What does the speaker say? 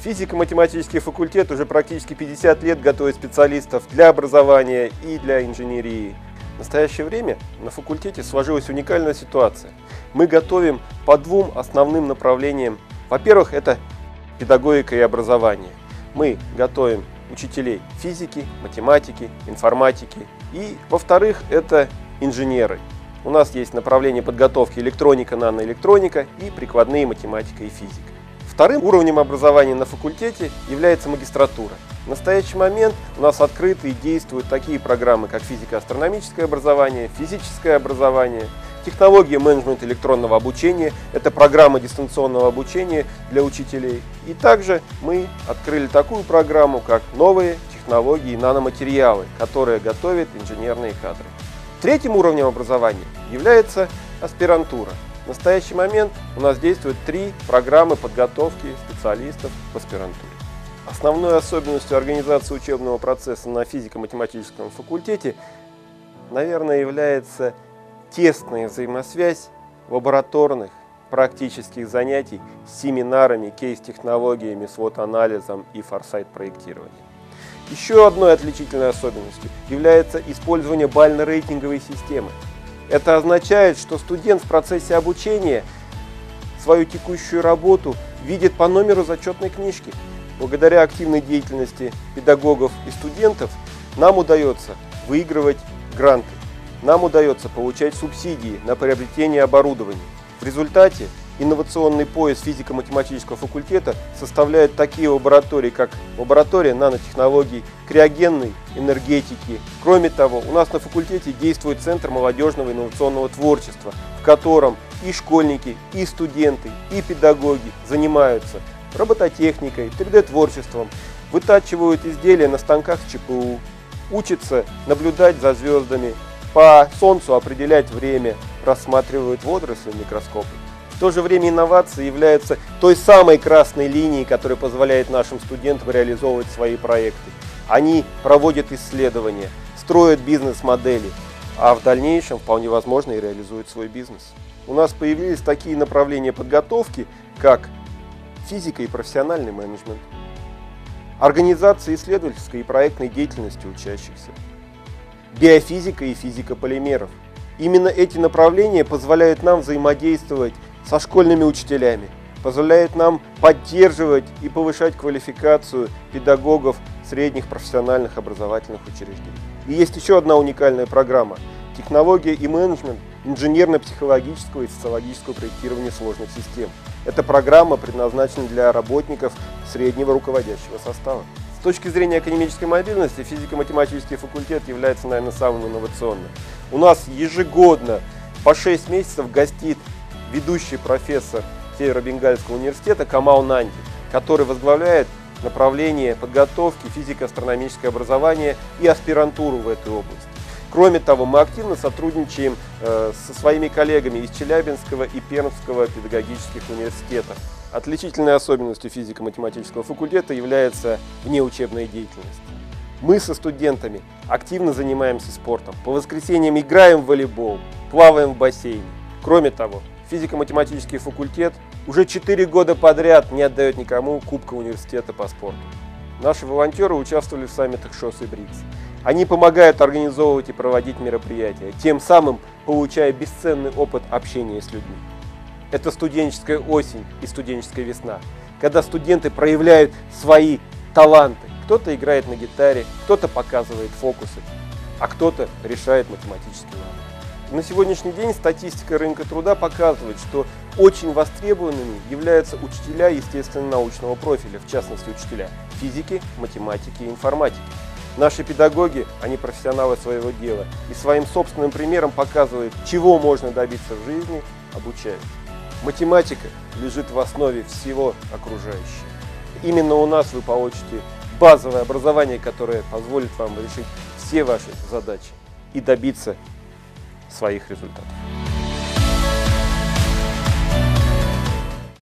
Физико-математический факультет уже практически 50 лет готовит специалистов для образования и для инженерии. В настоящее время на факультете сложилась уникальная ситуация. Мы готовим по двум основным направлениям. Во-первых, это педагогика и образование. Мы готовим учителей физики, математики, информатики. И, во-вторых, это инженеры. У нас есть направление подготовки электроника, наноэлектроника и прикладные математика и физика. Вторым уровнем образования на факультете является магистратура. В настоящий момент у нас открыты и действуют такие программы, как физико-астрономическое образование, физическое образование, технология менеджмента электронного обучения, это программа дистанционного обучения для учителей. И также мы открыли такую программу, как новые технологии и наноматериалы, которые готовят инженерные кадры. Третьим уровнем образования является аспирантура. В настоящий момент у нас действуют 3 программы подготовки специалистов в аспирантуре. Основной особенностью организации учебного процесса на физико-математическом факультете, наверное, является тесная взаимосвязь лабораторных практических занятий с семинарами, кейс-технологиями, свод-анализом и форсайт-проектированием. Еще одной отличительной особенностью является использование бально-рейтинговой системы. Это означает, что студент в процессе обучения свою текущую работу видит по номеру зачетной книжки. Благодаря активной деятельности педагогов и студентов нам удается выигрывать гранты, нам удается получать субсидии на приобретение оборудования. В результате инновационный пояс физико-математического факультета составляет такие лаборатории, как лаборатория нанотехнологий, криогенной энергетики. Кроме того, у нас на факультете действует Центр молодежного инновационного творчества, в котором и школьники, и студенты, и педагоги занимаются робототехникой, 3D-творчеством, вытачивают изделия на станках с ЧПУ, учатся наблюдать за звездами, по Солнцу определять время, рассматривают водоросли в микроскопе. В то же время инновации являются той самой красной линией, которая позволяет нашим студентам реализовывать свои проекты. Они проводят исследования, строят бизнес-модели, а в дальнейшем вполне возможно и реализуют свой бизнес. У нас появились такие направления подготовки, как физика и профессиональный менеджмент, организация исследовательской и проектной деятельности учащихся, биофизика и физика полимеров. Именно эти направления позволяют нам взаимодействовать со школьными учителями, позволяют нам поддерживать и повышать квалификацию педагогов средних профессиональных образовательных учреждений. И есть еще одна уникальная программа – технология и менеджмент инженерно-психологического и социологического проектирования сложных систем. Эта программа предназначена для работников среднего руководящего состава. С точки зрения академической мобильности, физико-математический факультет является, наверное, самым инновационным. У нас ежегодно по 6 месяцев гостит ведущий профессор Северо-Бенгальского университета Камал Нанди, который возглавляет направление подготовки физико-астрономическое образование и аспирантуру в этой области. Кроме того, мы активно сотрудничаем со своими коллегами из Челябинского и Пермского педагогических университетов. Отличительной особенностью физико-математического факультета является внеучебная деятельность. Мы со студентами активно занимаемся спортом. По воскресеньям играем в волейбол, плаваем в бассейне. Кроме того, физико-математический факультет уже 4 года подряд не отдает никому Кубка университета по спорту. Наши волонтеры участвовали в саммитах ШОС и БРИКС. Они помогают организовывать и проводить мероприятия, тем самым получая бесценный опыт общения с людьми. Это студенческая осень и студенческая весна, когда студенты проявляют свои таланты. Кто-то играет на гитаре, кто-то показывает фокусы, а кто-то решает математические навыки. На сегодняшний день статистика рынка труда показывает, что очень востребованными являются учителя естественно-научного профиля, в частности учителя физики, математики и информатики. Наши педагоги, они профессионалы своего дела и своим собственным примером показывают, чего можно добиться в жизни, обучая. Математика лежит в основе всего окружающего. Именно у нас вы получите базовое образование, которое позволит вам решить все ваши задачи и добиться своих результатов.